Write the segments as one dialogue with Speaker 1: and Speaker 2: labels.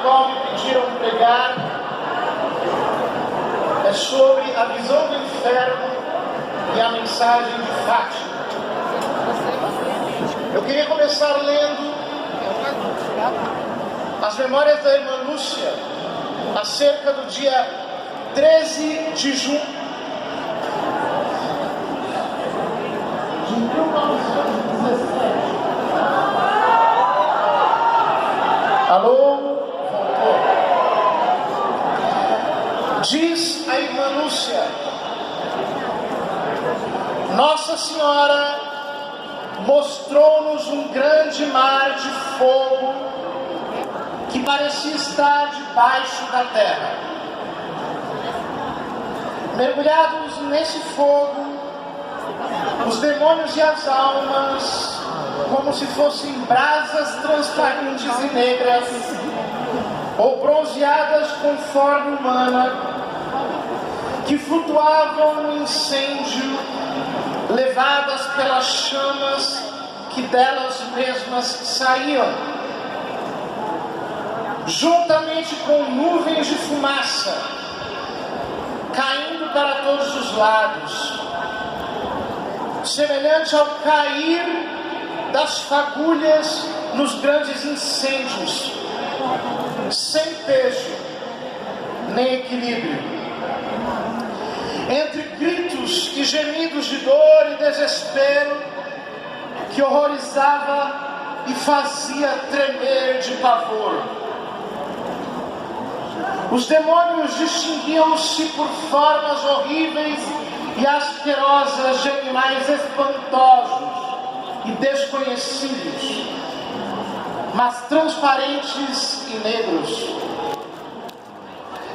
Speaker 1: qual me pediram pregar é sobre a visão do inferno e a mensagem de Fátima. Eu queria começar lendo as memórias da irmã Lúcia acerca do dia 13 de junho de 1917. Alô? Voltou. Diz a irmã Lúcia: Nossa Senhora mostrou-nos um grande mar de fogo que parecia estar debaixo da terra. Mergulhados nesse fogo, os demônios e as almas, como se fossem brasas transparentes e negras, ou bronzeadas com forma humana, que flutuavam no incêndio, levadas pelas chamas que delas mesmas saíam, juntamente com nuvens de fumaça, caindo para todos os lados, semelhante ao cair das fagulhas nos grandes incêndios, sem peso nem equilíbrio. Entre gritos e gemidos de dor e desespero, que horrorizava e fazia tremer de pavor. Os demônios distinguiam-se por formas horríveis e asquerosas de animais espantosos e desconhecidos, mas transparentes e negros.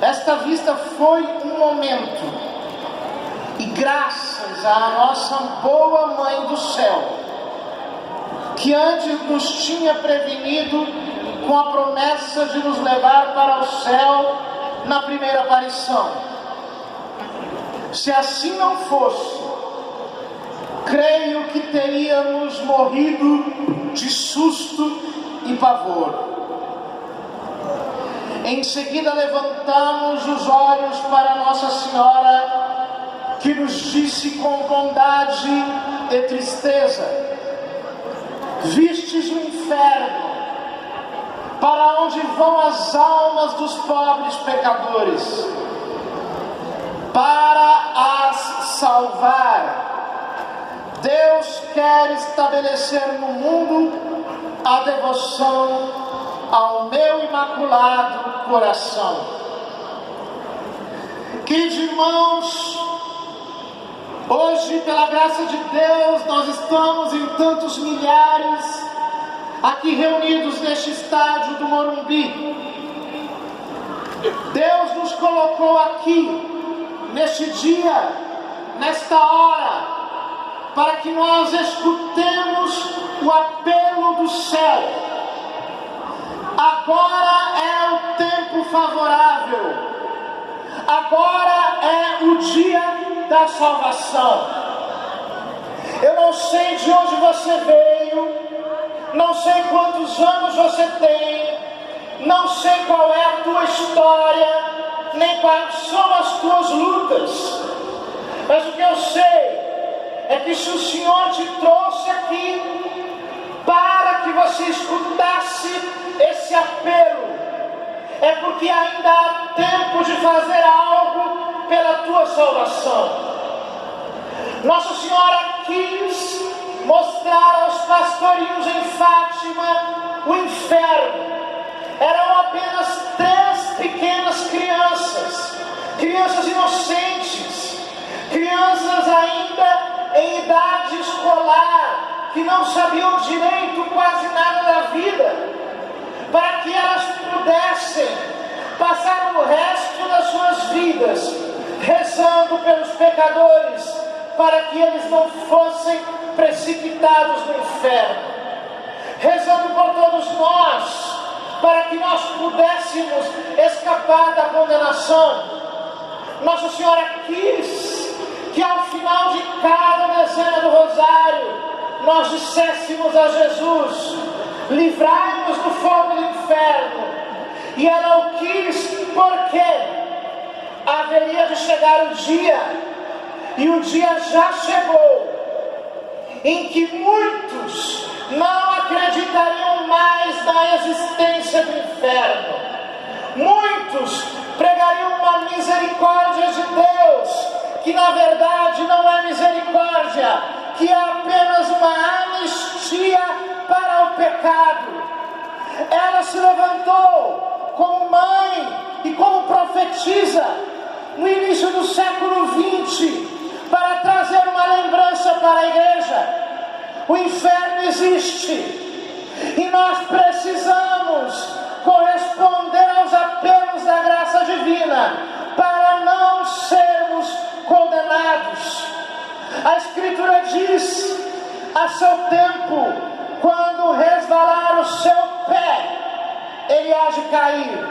Speaker 1: Esta vista foi um momento, e graças à nossa boa Mãe do Céu, que antes nos tinha prevenido com a promessa de nos levar para o céu na primeira aparição. Se assim não fosse, creio que teríamos morrido de susto e pavor. Em seguida levantamos os olhos para Nossa Senhora, que nos disse com bondade e tristeza: vistes o inferno, para onde vão as almas dos pobres pecadores, para as salvar. Deus quer estabelecer no mundo a devoção ao meu imaculado coração. Queridos irmãos, hoje, pela graça de Deus, nós estamos em tantos milhares aqui reunidos neste estádio do Morumbi. Deus nos colocou aqui, neste dia, nesta hora, para que nós escutemos o apelo do céu. Agora é o tempo favorável. Agora é o dia da salvação. Eu não sei de onde você veio, não sei quantos anos você tem, não sei qual é a tua história, nem quais são as tuas lutas, mas o que eu sei é que se o Senhor te trouxe aqui para que você escutasse esse apelo, é porque ainda há tempo de fazer algo pela tua salvação. Nossa Senhora quis mostrar aos pastorinhos em Fátima o inferno. Eram apenas 3 pequenas crianças, crianças inocentes, crianças ainda em idade escolar, que não sabiam direito quase nada da vida, para que elas pudessem passar o resto das suas vidas rezando pelos pecadores, para que eles não fossem precipitados no inferno, rezando por todos nós, para que nós pudéssemos escapar da condenação. Nossa Senhora quis que ao final de cada dezena do rosário nós disséssemos a Jesus: livrai-nos do fogo do inferno, E ela o quis porque haveria de chegar o dia, e o dia já chegou, em que muitos não acreditariam mais na existência do inferno. Muitos pregariam uma misericórdia de Deus, que na verdade não é misericórdia, que é apenas uma anistia para o pecado. Ela se levantou como mãe e como profetisa no início do século XX para trazer uma lembrança para a igreja. O inferno existe e nós precisamos corresponder aos apelos da graça divina para não sermos condenados. A Escritura diz: a seu tempo, quando resvalar o seu pé, ele há de cair.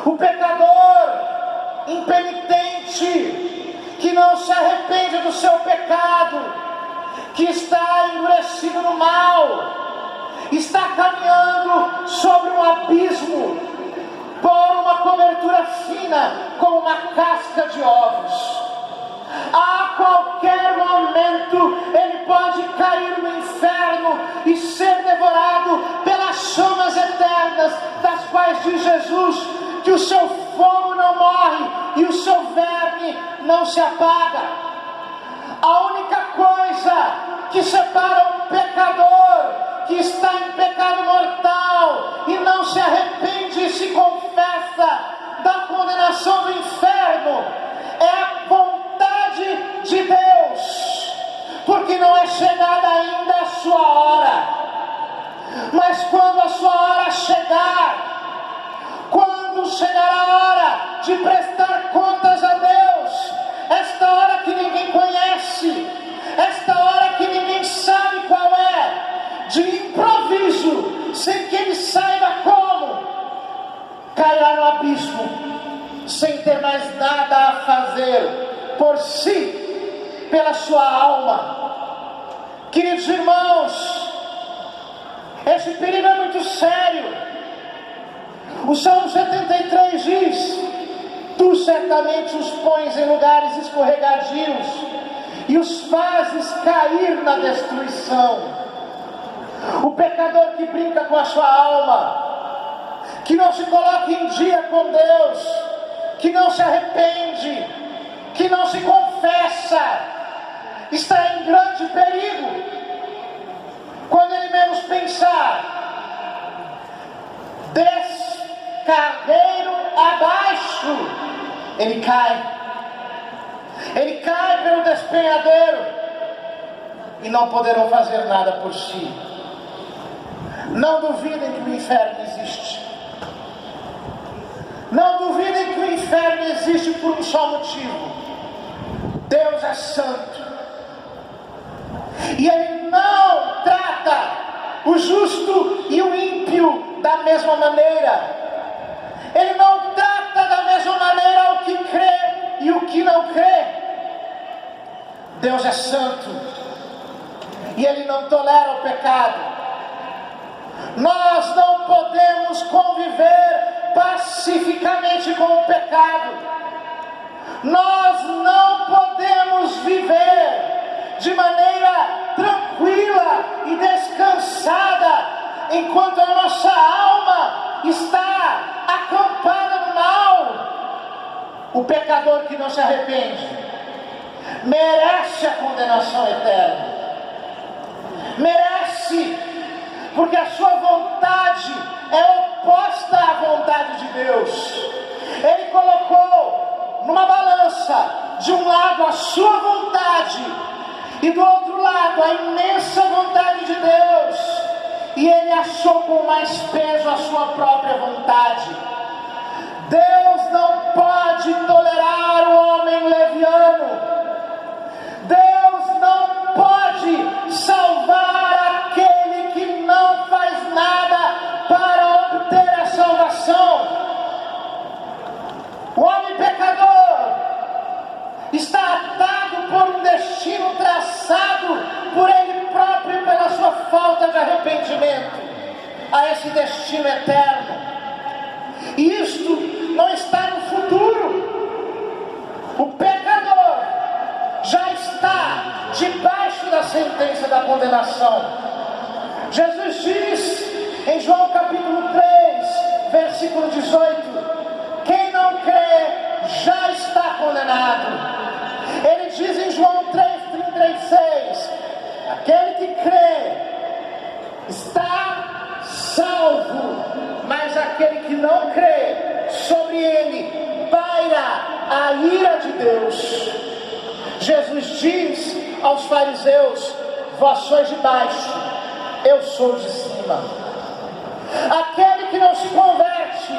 Speaker 1: O pecador impenitente, que não se arrepende do seu pecado, que está endurecido no mal, está caminhando sobre um abismo, por uma cobertura fina, como uma casca de ovos. A qualquer momento ele pode cair no inferno e ser devorado pelas chamas eternas, das quais diz Jesus que o seu fogo não morre e o seu verme não se apaga. A única coisa que separa um pecador que está em pecado mortal e não se arrepende e se confessa da condenação do inferno é a vontade de Deus, porque não é chegada ainda a sua hora. Mas quando a sua hora chegar, quando chegar a hora de prestar contas a Deus, esta hora que ninguém conhece, esta hora que ninguém sabe qual é, de improviso, sem que ele saiba como, cairá no abismo, sem ter mais nada a fazer por si, pela sua alma. Queridos irmãos, esse perigo é muito sério. O Salmo 73 diz: tu certamente os pões em lugares escorregadios e os fazes cair na destruição. O pecador que brinca com a sua alma, que não se coloca em dia com Deus, que não se arrepende, que não se confessa, está em grande perigo. Quando ele menos pensar, descarreiro abaixo, ele cai pelo despenhadeiro e não poderão fazer nada por si. Não duvidem que o inferno existe. Não duvidem que o inferno existe por um só motivo: Deus é santo e Ele não trata o justo e o ímpio da mesma maneira. Ele não trata da mesma maneira o que crê e o que não crê. Deus é santo e Ele não tolera o pecado. Nós não podemos conviver pacificamente com o pecado. Nós não podemos viver de maneira tranquila e descansada enquanto a nossa alma está acampada no mal. O pecador que não se arrepende merece a condenação eterna. Merece, porque a sua vontade é oposta à vontade de Deus. Ele colocou numa balança, de um lado a sua vontade e do outro lado a imensa vontade de Deus, e ele achou com mais peso a sua própria vontade. Deus não pode tolerar o homem leviano. Deus não pode salvar aquele que não faz nada para obter a salvação. O homem pecador está atado por um destino traçado por ele próprio e pela sua falta de arrependimento a esse destino eterno. Isto não está no futuro. O pecador já está debaixo da sentença da condenação. Jesus diz em João capítulo 3, versículo 18: quem não crê já está condenado. Ele diz em João 3,36: aquele que crê está salvo, mas aquele que não crê, sobre ele paira a ira de Deus. Jesus diz aos fariseus: vós sois de baixo, eu sou de cima. Aquele que não se converte,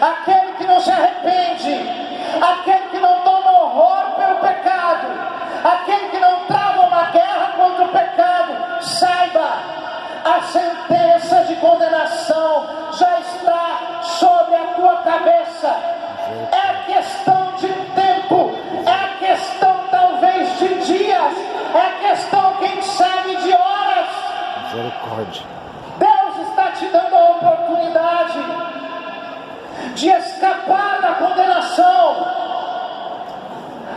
Speaker 1: aquele que não se arrepende, aquele que não toma horror pelo pecado, aquele que não trava uma guerra contra o pecado, saiba, a sentença de condenação já está sobre a tua cabeça. É questão de tempo, é questão talvez de dias, é questão, quem sabe, de horas.
Speaker 2: Misericórdia.
Speaker 1: Deus está te dando a oportunidade de escapar da condenação.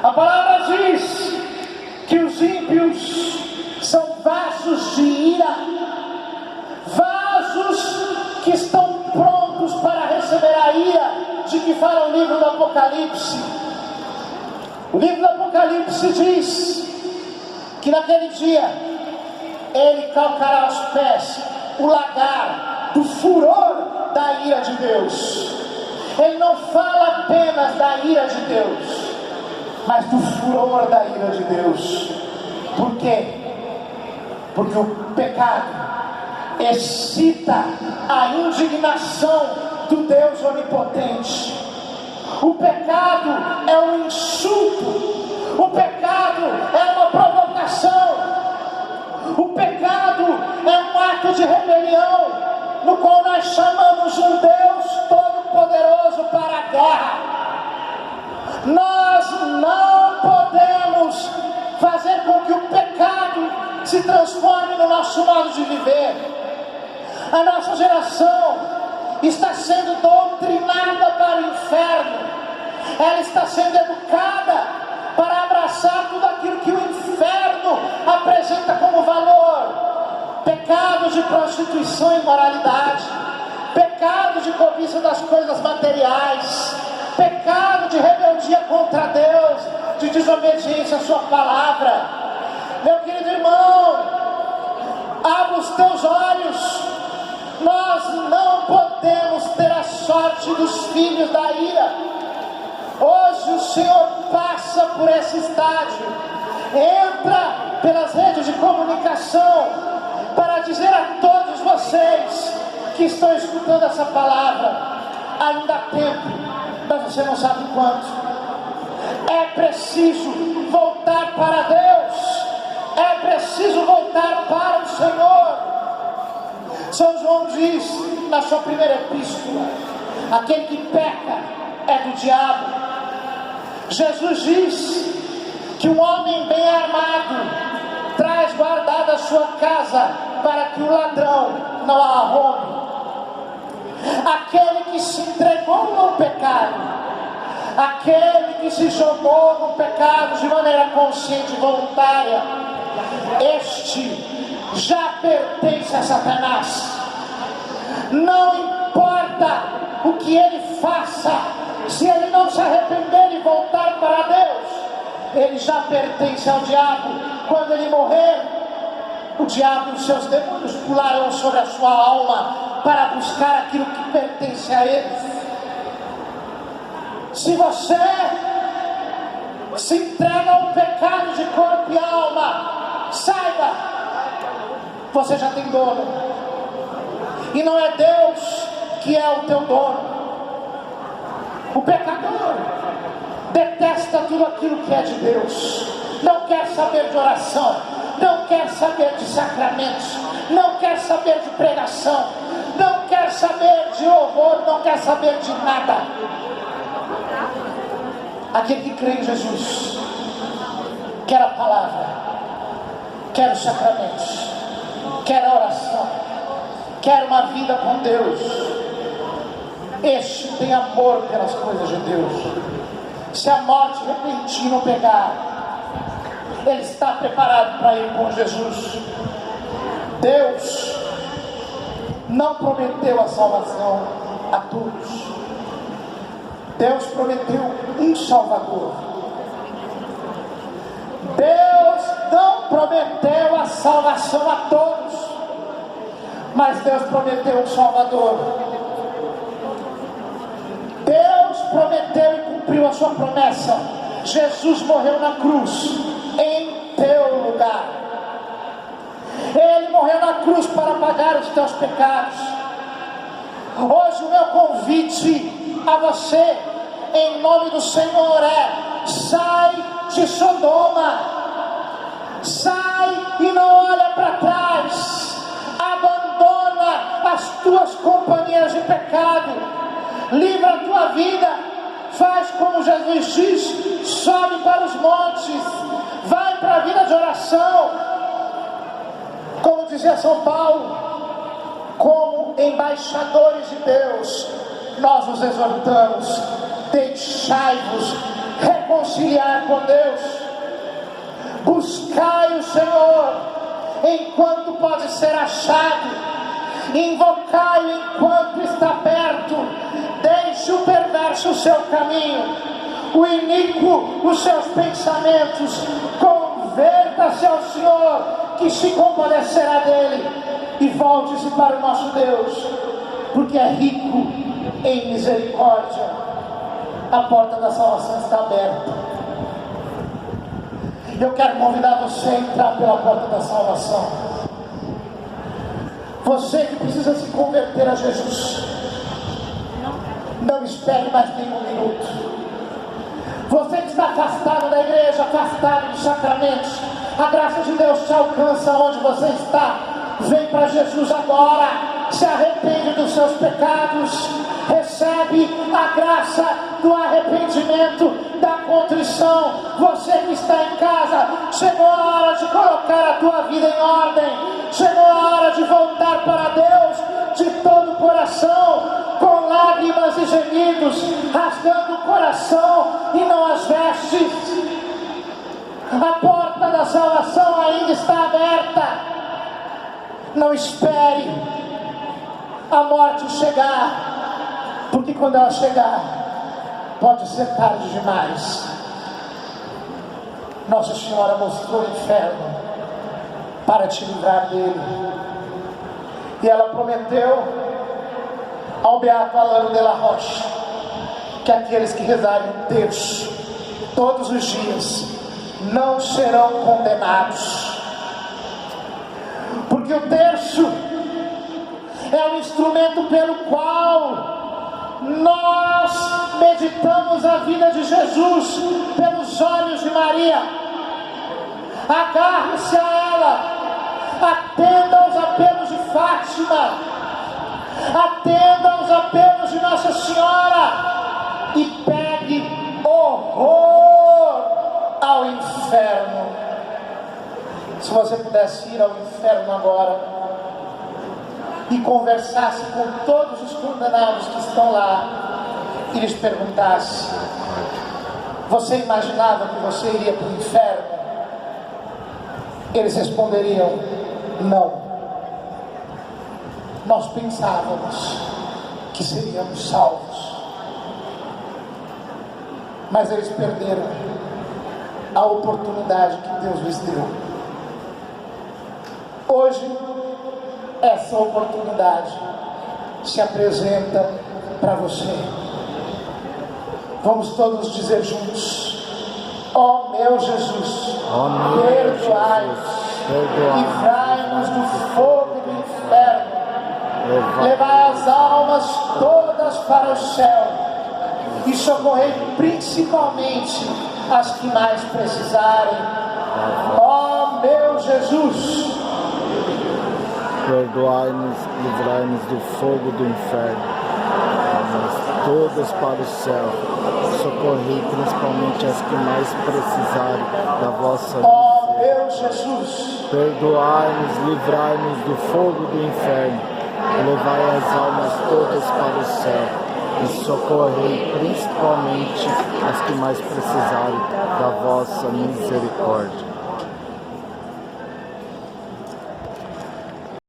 Speaker 1: A palavra diz que os ímpios são vasos de ira, vasos que estão prontos para receber a ira de que fala o livro do Apocalipse. O livro do Apocalipse diz que naquele dia ele calcará aos pés o lagar do furor da ira de Deus. Ele não fala apenas da ira de Deus, mas do furor da ira de Deus. Por quê? Porque o pecado excita a indignação do Deus onipotente. O pecado é um insulto, o pecado é uma provocação, o pecado é um ato de rebelião, no qual nós chamamos um Deus todo-poderoso para a guerra. Nós não podemos fazer com que o pecado se transforme no nosso modo de viver. A nossa geração está sendo doutrinada para o inferno. Ela está sendo educada para abraçar tudo aquilo que o inferno apresenta como valor. Pecados de prostituição e imoralidade, pecado de cobiça das coisas materiais, pecado de rebeldia contra Deus, de desobediência à sua palavra. Meu querido irmão, abra os teus olhos. Nós não podemos ter a sorte dos filhos da ira. Hoje o Senhor passa por esse estágio, entra pelas redes de comunicação para dizer a todos vocês que estão escutando essa palavra: ainda há tempo, mas você não sabe quanto. É preciso voltar para Deus, é preciso voltar para o Senhor. São João diz na sua primeira epístola: aquele que peca é do diabo. Jesus diz que um homem bem armado traz guardada a sua casa para que o ladrão não a arrombe. Aquele que se entregou no pecado, aquele que se jogou no pecado de maneira consciente e voluntária, este já pertence a Satanás. Não importa o que ele faça, se ele não se arrepender e voltar para Deus, ele já pertence ao diabo. Quando ele morrer, o diabo e os seus demônios pularão sobre a sua alma para buscar aquilo que pertence a eles. Se você se entrega ao pecado de corpo e alma, saiba, você já tem dono, e não é Deus que é o teu dono. O pecador detesta tudo aquilo que é de Deus, não quer saber de oração, não quer saber de sacramentos, não quer saber de pregação, não quer saber de louvor, não quer saber de nada. Aquele que crê em Jesus quer a palavra, quer os sacramentos, quer a oração, quer uma vida com Deus. este tem amor pelas coisas de Deus. Se a morte repentina o pegar, ele está preparado para ir com Jesus. Deus não prometeu a salvação a todos. Deus prometeu um Salvador. Deus não prometeu a salvação a todos, mas Deus prometeu um Salvador. Deus prometeu e cumpriu a sua promessa. Jesus morreu na cruz em teu lugar. Ele morreu na cruz para pagar os teus pecados. Hoje o meu convite a você, em nome do Senhor, é: sai de Sodoma, sai e não olha para trás, abandona as tuas companhias de pecado, livra a tua vida, faz como Jesus diz, sobe para os montes, vai para a vida de oração. Como dizia São Paulo, como embaixadores de Deus, nós os exortamos: deixai-vos reconciliar com Deus, buscai o Senhor enquanto pode ser achado, invocai-o enquanto está perto, deixe o perverso o seu caminho, o iníquo os seus pensamentos, converta-se ao Senhor, que se compadecerá dele, e volte-se para o nosso Deus, porque é rico em misericórdia. A porta da salvação está aberta. Eu quero convidar você a entrar pela porta da salvação. Você que precisa se converter a Jesus, não espere mais nenhum minuto. Você que está afastado da igreja, afastado dos sacramentos, a graça de Deus te alcança onde você está. Vem para Jesus agora, se arrepende dos seus pecados, recebe a graça do arrependimento, da contrição. Você que está em casa, chegou a hora de colocar a tua vida em ordem, chegou a hora de voltar para Deus de todo o coração, com lágrimas e gemidos, rasgando o coração e não as vestes. A porta da salvação ainda está aberta. Não espere a morte chegar, porque quando ela chegar, pode ser tarde demais. Nossa Senhora mostrou o inferno para te livrar dele, e ela prometeu ao beato Alano de la Roche que aqueles que rezarem um terço todos os dias não serão condenados, porque o terço é o instrumento pelo qual nós meditamos a vida de Jesus pelos olhos de Maria. Agarre-se a ela, atenda aos apelos de Fátima, atenda aos apelos de Nossa Senhora e pegue horror ao inferno. Se você pudesse ir ao inferno agora e conversasse com todos os condenados que estão lá e lhes perguntasse: você imaginava que você iria para o inferno? Eles responderiam: não. Nós pensávamos que seríamos salvos, mas eles perderam a oportunidade que Deus lhes deu. Hoje, essa oportunidade se apresenta para você. Vamos todos dizer juntos: ó meu Jesus, perdoai-nos, livrai-nos do fogo do inferno, levai as almas todas para o céu e socorrei principalmente as que mais precisarem. Ó meu Jesus,
Speaker 2: perdoai-nos, livrai-nos do fogo do inferno, levai-nos todas para o céu, socorrei principalmente as que mais precisarem da vossa misericórdia.
Speaker 1: ó meu Jesus,
Speaker 2: Perdoai-nos, livrai-nos do fogo do inferno, levai as almas todas para o céu e socorrei principalmente as que mais precisarem da vossa misericórdia.